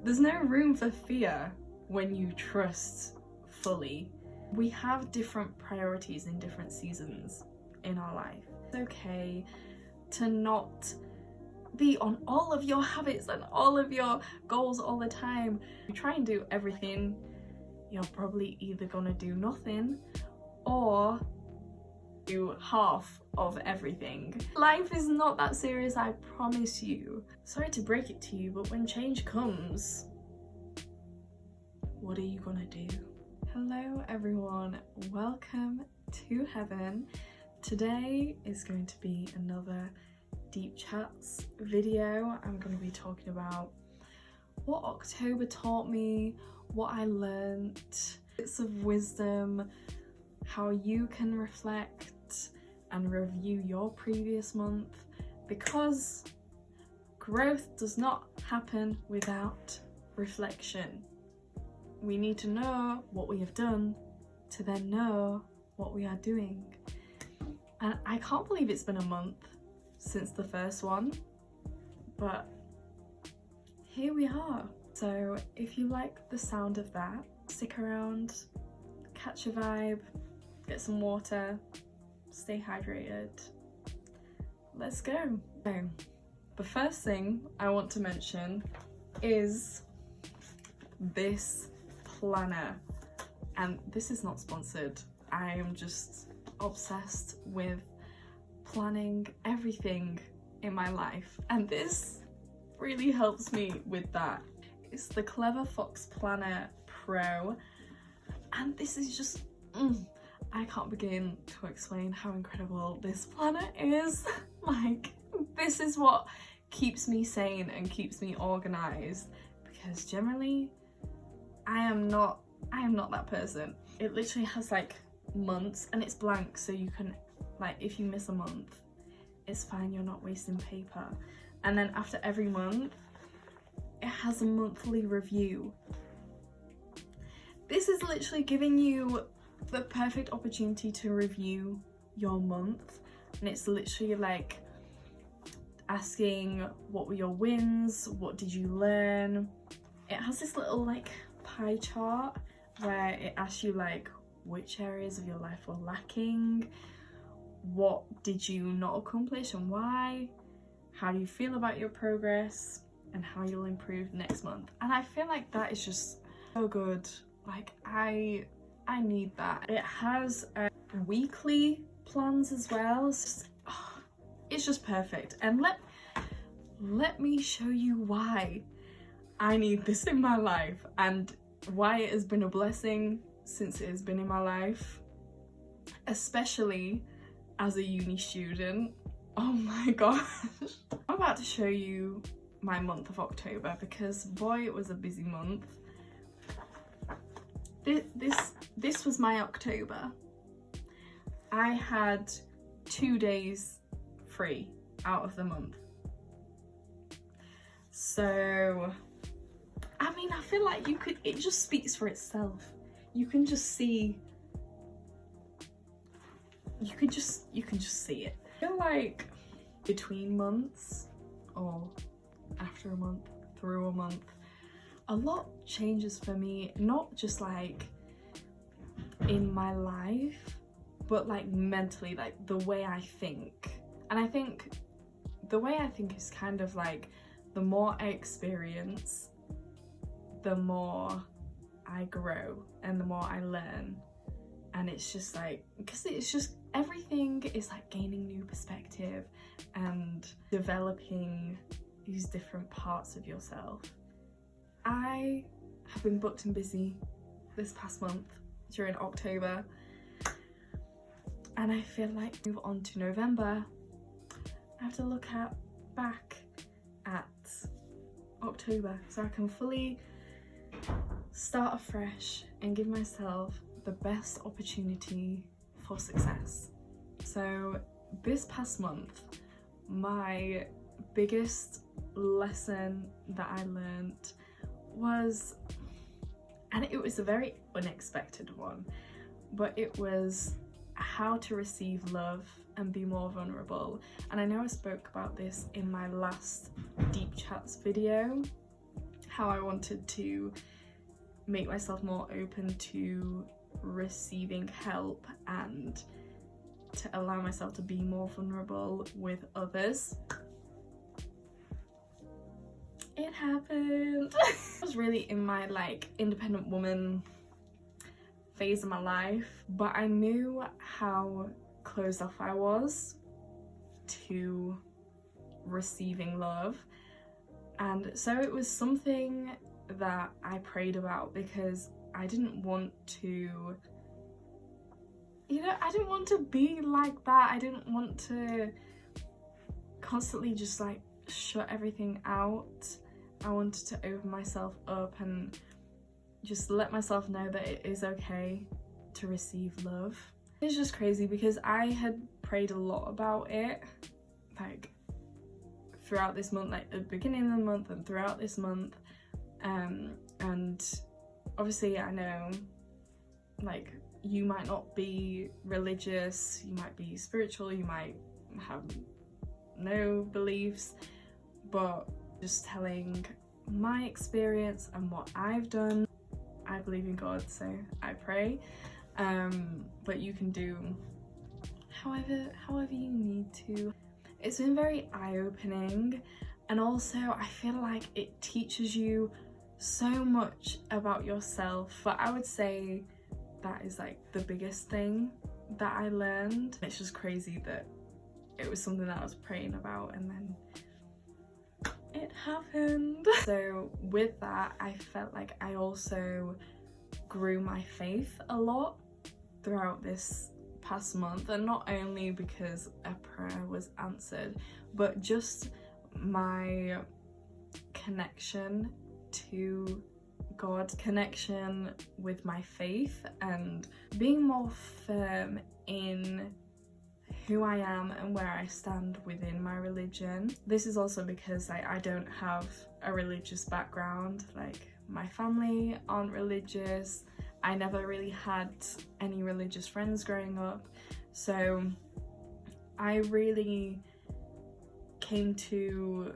There's no room for fear when you trust fully. We have different priorities in different seasons in our life. It's okay to not be on all of your habits and all of your goals all the time. If you try and do everything, you're probably either gonna do nothing or do half of everything. Life is not that serious, I promise you. Sorry to break it to you, but when change comes, what are you gonna do? Hello everyone, welcome to heaven. Today is going to be another deep chats video. I'm going to be talking about what October taught me, what I learnt, bits of wisdom, how you can reflect and review your previous month, because growth does not happen without reflection. We need to know what we have done to then know what we are doing. And I can't believe it's been a month since the first one, but here we are. So if you like the sound of that, stick around, catch a vibe, get some water, stay hydrated. Let's go. So the first thing I want to mention is this planner, and this is not sponsored. I am just obsessed with planning everything in my life, and this really helps me with that. It's the Clever Fox Planner Pro, and this is just I can't begin to explain how incredible this planner is. Like, this is what keeps me sane and keeps me organized, because generally I am not that person. It literally has like months and it's blank, so you can, like, if you miss a month, it's fine, you're not wasting paper. And then after every month, it has a monthly review. This is literally giving you the perfect opportunity to review your month, and it's literally like asking what were your wins, what did you learn. It has this little like pie chart where it asks you like which areas of your life were lacking, what did you not accomplish and why, how do you feel about your progress, and how you'll improve next month. And I feel like that is just so good. Like, I need that. It has weekly plans as well. It's just perfect. And let me show you why I need this in my life and why it has been a blessing since it has been in my life, especially as a uni student. Oh my gosh. I'm about to show you my month of October, because boy, it was a busy month. This was my October. I had 2 days free out of the month. So, I mean, I feel like it just speaks for itself. You can just see, you can just see it. I feel like between months, or after a month, through a month, a lot changes for me, not just like in my life, but like mentally, like the way I think. And I think the way I think is kind of like, the more I experience, the more I grow and the more I learn. And it's just like, because it's just, everything is like gaining new perspective and developing these different parts of yourself. I have been booked and busy this past month during October, and I feel like move on to November, I have to look back at October so I can fully start afresh and give myself the best opportunity for success. So this past month, my biggest lesson that I learned was, and it was a very unexpected one, but it was how to receive love and be more vulnerable. And I know I spoke about this in my last deep chats video, how I wanted to make myself more open to receiving help and to allow myself to be more vulnerable with others. It happened. I was really in my like independent woman phase of my life, but I knew how closed off I was to receiving love, and so it was something that I prayed about because I didn't want to, I didn't want to be like that. I didn't want to constantly just like shut everything out. I wanted to open myself up and just let myself know that it is okay to receive love. It's just crazy because I had prayed a lot about it, like throughout this month, like at the beginning of the month and throughout this month, and obviously I know like you might not be religious, you might be spiritual, you might have no beliefs, but just telling my experience and what I've done. I believe in God, so I pray, but you can do however you need to. It's been very eye-opening, and also I feel like it teaches you so much about yourself, but I would say that is like the biggest thing that I learned. It's just crazy that it was something that I was praying about and then it happened. So with that, I felt like I also grew my faith a lot throughout this past month, and not only because a prayer was answered, but just my connection to God, connection with my faith, and being more firm in who I am and where I stand within my religion. This is also because I don't have a religious background. Like, my family aren't religious. I never really had any religious friends growing up, so I really came to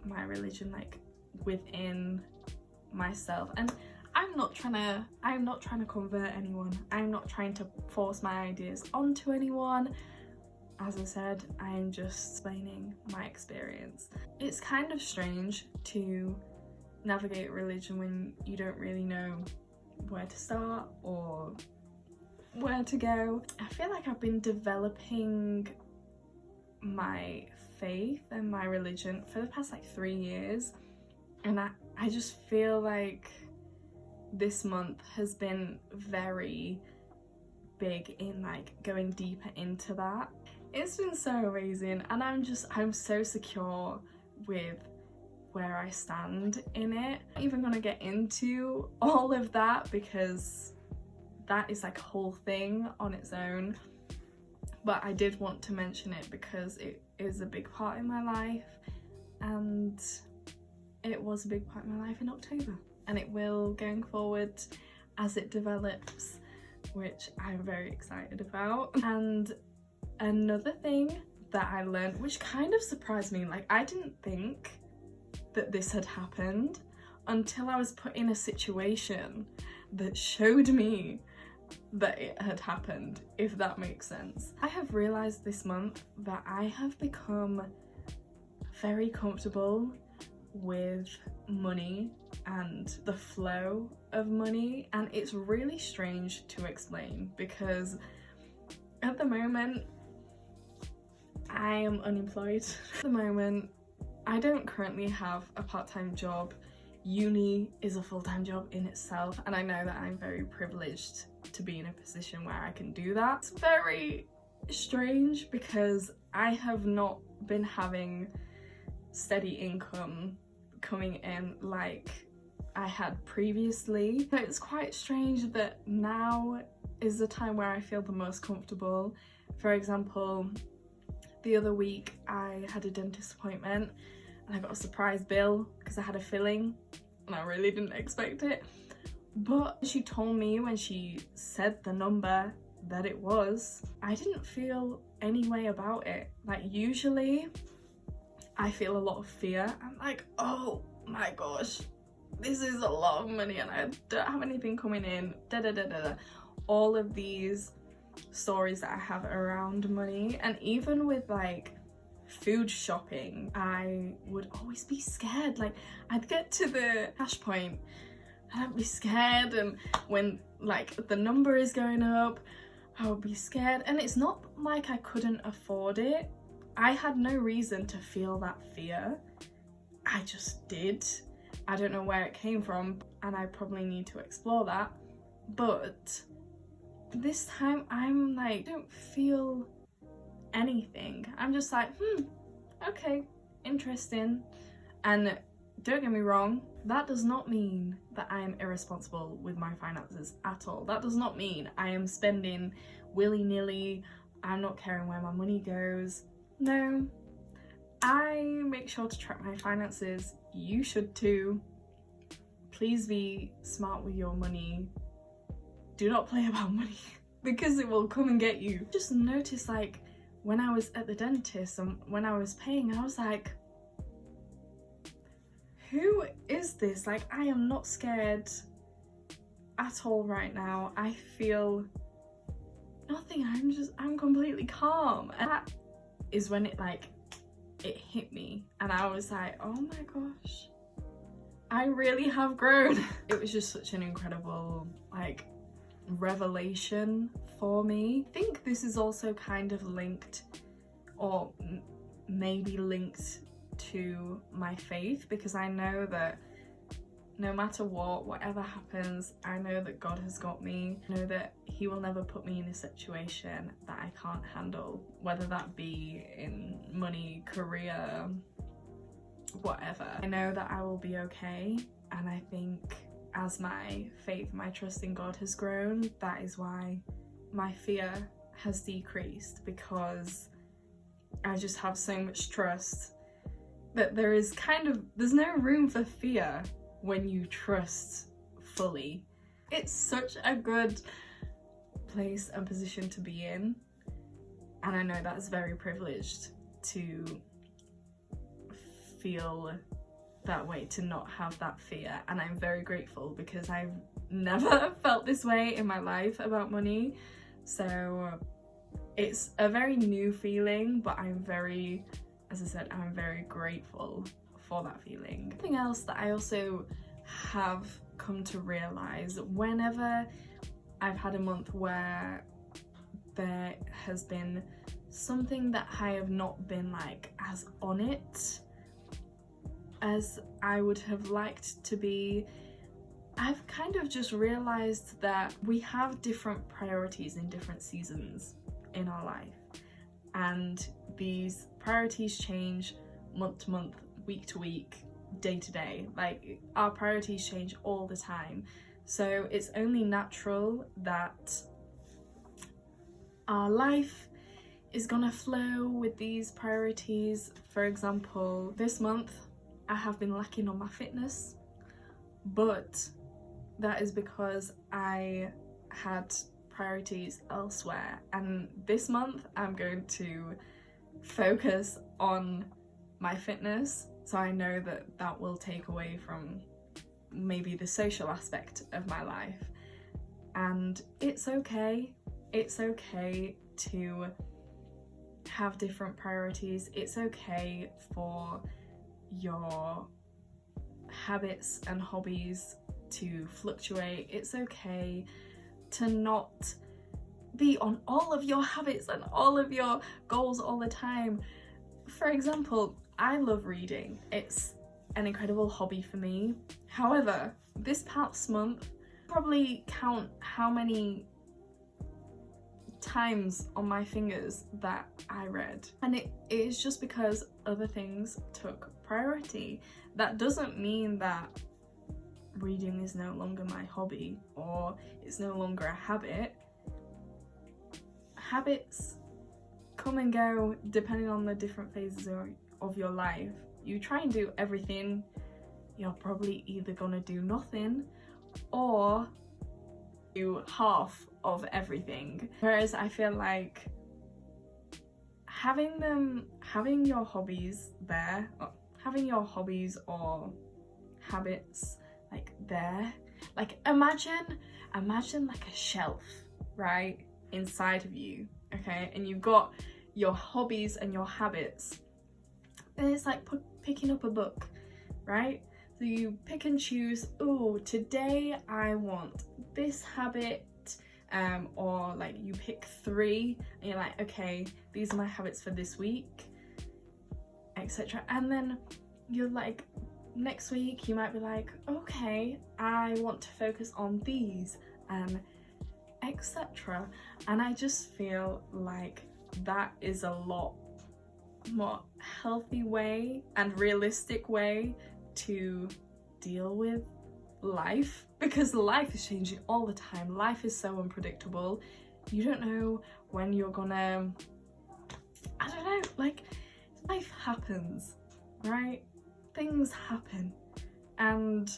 my religion like within myself. And I'm not trying to convert anyone. I'm not trying to force my ideas onto anyone. As I said, I am just explaining my experience. It's kind of strange to navigate religion when you don't really know where to start or where to go. I feel like I've been developing my faith and my religion for the past like 3 years, and I just feel like this month has been very big in like going deeper into that. It's been so amazing, and I'm so secure with where I stand in it. I'm not even gonna get into all of that because that is like a whole thing on its own, but I did want to mention it because it is a big part in my life, and it was a big part of my life in October, and it will going forward as it develops, which I'm very excited about. And another thing that I learned, which kind of surprised me, like I didn't think that this had happened until I was put in a situation that showed me that it had happened, if that makes sense. I have realized this month that I have become very comfortable with money and the flow of money, and it's really strange to explain because at the moment I am unemployed. At the moment I don't currently have a part-time job. Uni is a full-time job in itself, and I know that I'm very privileged to be in a position where I can do that. It's very strange because I have not been having steady income coming in like I had previously. So it's quite strange that now is the time where I feel the most comfortable. For example, the other week I had a dentist appointment and I got a surprise bill because I had a filling and I really didn't expect it. But she told me when she said the number that it was, I didn't feel any way about it. Like usually I feel a lot of fear. I'm like, oh my gosh, this is a lot of money and I don't have anything coming in, all of these stories that I have around money. And even with like food shopping, I would always be scared. Like, I'd get to the cash point and I'd be scared, and when like the number is going up, I would be scared. And it's not like I couldn't afford it. I had no reason to feel that fear. I just did. I don't know where it came from, and I probably need to explore that. But this time I'm like, I don't feel anything. I'm just like, okay, interesting. And don't get me wrong, that does not mean that I am irresponsible with my finances at all. That does not mean I am spending willy-nilly, I'm not caring where my money goes. No, I make sure to track my finances. You should too. Please be smart with your money. Do not play about money because it will come and get you. Just notice, like, when I was at the dentist and when I was paying, I was like, who is this? Like, I am not scared at all right now. I feel nothing. I'm completely calm. And that is when it hit me, and I was like, oh my gosh, I really have grown. It was just such an incredible like revelation for me. I think this is also kind of linked, or maybe linked to my faith, because I know that no matter whatever happens, I know that God has got me. I know that He will never put me in a situation that I can't handle, whether that be in money, career, whatever. I know that I will be okay, and I think as my faith, my trust in God has grown, that is why my fear has decreased, because I just have so much trust that there's no room for fear when you trust fully. It's such a good place and position to be in, and I know that's very privileged to feel that way, to not have that fear, and I'm very grateful because I've never felt this way in my life about money. So it's a very new feeling, but I'm very grateful for that feeling. Something else that I also have come to realize, whenever I've had a month where there has been something that I have not been like as on it as I would have liked to be, I've kind of just realized that we have different priorities in different seasons in our life, and these priorities change month to month, week to week, day to day. Like, our priorities change all the time, so it's only natural that our life is gonna flow with these priorities. For example, this month I have been lacking on my fitness, but that is because I had priorities elsewhere, and this month I'm going to focus on my fitness, so I know that that will take away from maybe the social aspect of my life. And it's okay to have different priorities. It's okay for your habits and hobbies to fluctuate. It's okay to not be on all of your habits and all of your goals all the time. For example, I love reading. It's an incredible hobby for me. However, this past month, probably count how many times on my fingers that I read, and it is just because other things took priority. That doesn't mean that reading is no longer my hobby or it's no longer a habit. Habits come and go depending on the different phases of your life. You try and do everything, you're probably either gonna do nothing or do half of everything. Whereas I feel like having your hobbies there, having your hobbies or habits that there. Like imagine like a shelf, right, inside of you, okay, and you've got your hobbies and your habits, and it's like picking up a book, right? So you pick and choose, oh, today I want this habit, or like you pick 3 and you're like, okay, these are my habits for this week, etc. And then you're like, next week you might be like, okay, I want to focus on these, and etc. And I just feel like that is a lot more healthy way and realistic way to deal with life, because life is changing all the time. Life is so unpredictable. You don't know when you're gonna, I don't know, like life happens, right? Things happen, and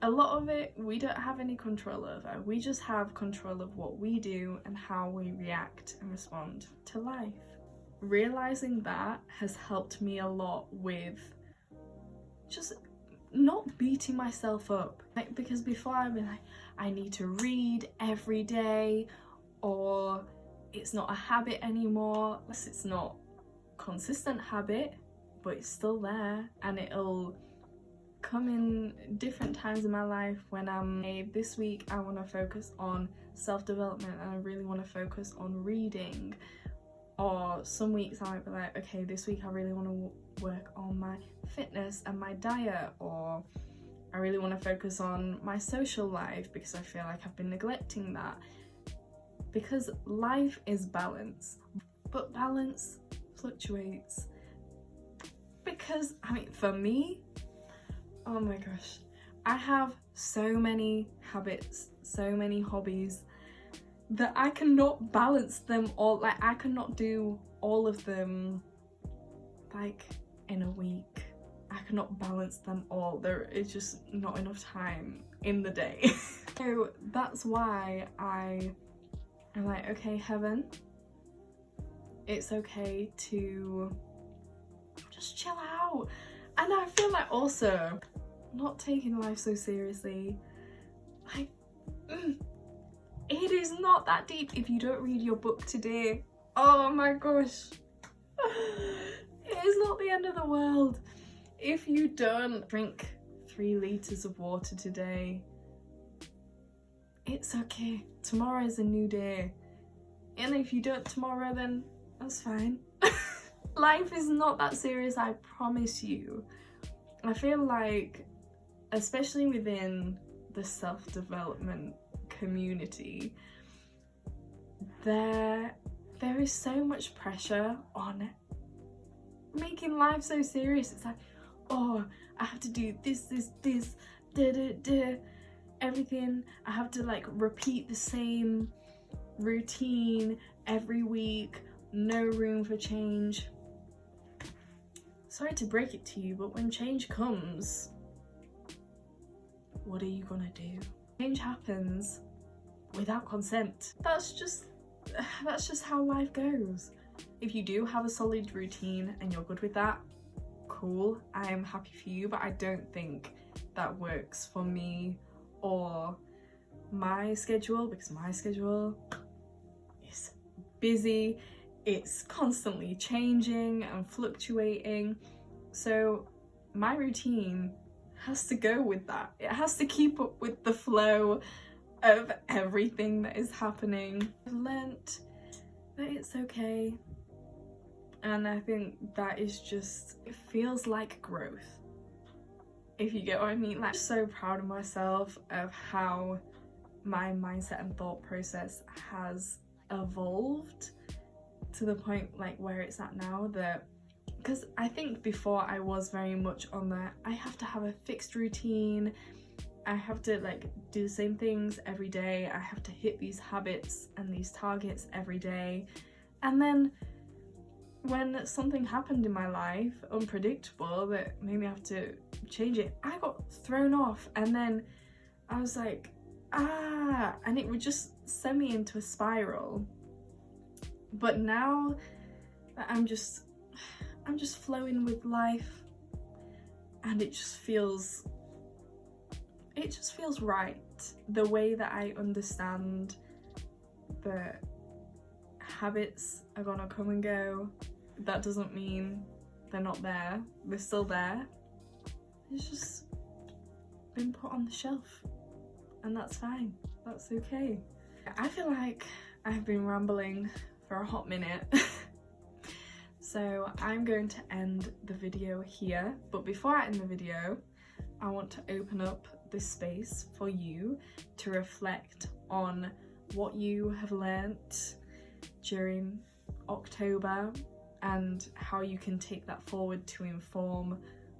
a lot of it we don't have any control over. We just have control of what we do and how we react and respond to life. Realizing that has helped me a lot with just not beating myself up. Like, because before I'd be like, I need to read every day, or it's not a habit anymore. It's not consistent habit, but it's still there, and it'll come in different times in my life when I'm, hey, this week I want to focus on self-development and I really want to focus on reading. Or some weeks I might be like, okay, this week I really want to work on my fitness and my diet, or I really want to focus on my social life because I feel like I've been neglecting that. Because life is balance, but balance fluctuates. Because, I mean, for me, oh my gosh, I have so many habits, so many hobbies, that I cannot balance them all. Like, I cannot do all of them like in a week. I cannot balance them all. There is just not enough time in the day. So that's why I'm like, okay, Heaven, it's okay to just chill out. And I feel like also not taking life so seriously. Like, it is not that deep if you don't read your book today. Oh my gosh. It is not the end of the world. If you don't drink 3 litres of water today, it's okay. Tomorrow is a new day. And if you don't tomorrow, then that's fine. Life is not that serious, I promise you. I feel like, especially within the self-development community, there is so much pressure on making life so serious. It's like, oh, I have to do this, everything. I have to like repeat the same routine every week, no room for change. Sorry to break it to you, but when change comes, what are you gonna do? Change happens without consent. That's just how life goes. If you do have a solid routine and you're good with that, cool, I am happy for you, but I don't think that works for me or my schedule, because my schedule is busy. It's constantly changing and fluctuating. So my routine has to go with that. It has to keep up with the flow of everything that is happening. I've learnt that it's okay. And I think that is just, it feels like growth, if you get what I mean. Like, I'm so proud of myself of how my mindset and thought process has evolved to the point like where it's at now. That, because I think before I was very much on the, I have to have a fixed routine, I have to like do the same things every day, I have to hit these habits and these targets every day. And then when something happened in my life, unpredictable, that made me have to change it, I got thrown off, and then I was like, and it would just send me into a spiral. But now that I'm just flowing with life, and it just feels it just feels right. The way that I understand that habits are gonna come and go, that doesn't mean they're not there, they're still there. It's just been put on the shelf, and that's fine, that's okay. I feel like I've been rambling for a hot minute. So I'm going to end the video here, but before I end the video, I want to open up this space for you to reflect on what you have learnt during October and how you can take that forward to inform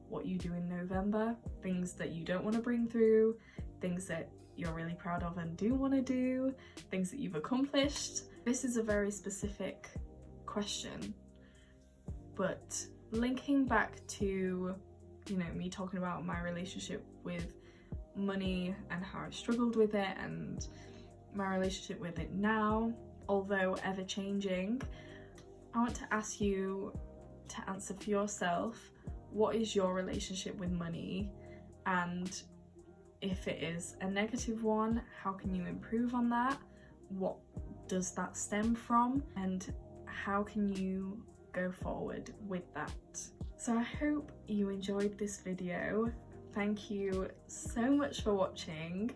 what you do in November, things that you don't want to bring through, things that you're really proud of and do want to do, things that you've accomplished. This is a very specific question, but linking back to, you know, me talking about my relationship with money and how I struggled with it, and my relationship with it now, although ever changing, I want to ask you to answer for yourself, what is your relationship with money? And if it is a negative one, how can you improve on that? What does that stem from? And how can you go forward with that? So I hope you enjoyed this video. Thank you so much for watching.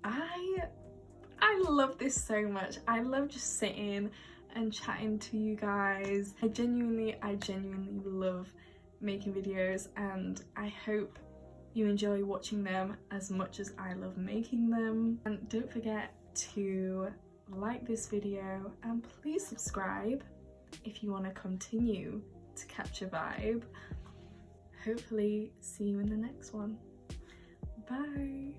I love this so much. I love just sitting and chatting to you guys. I genuinely love making videos, and I hope you enjoy watching them as much as I love making them. And don't forget to like this video, and please subscribe if you want to continue to catch a vibe. Hopefully see you in the next one. Bye.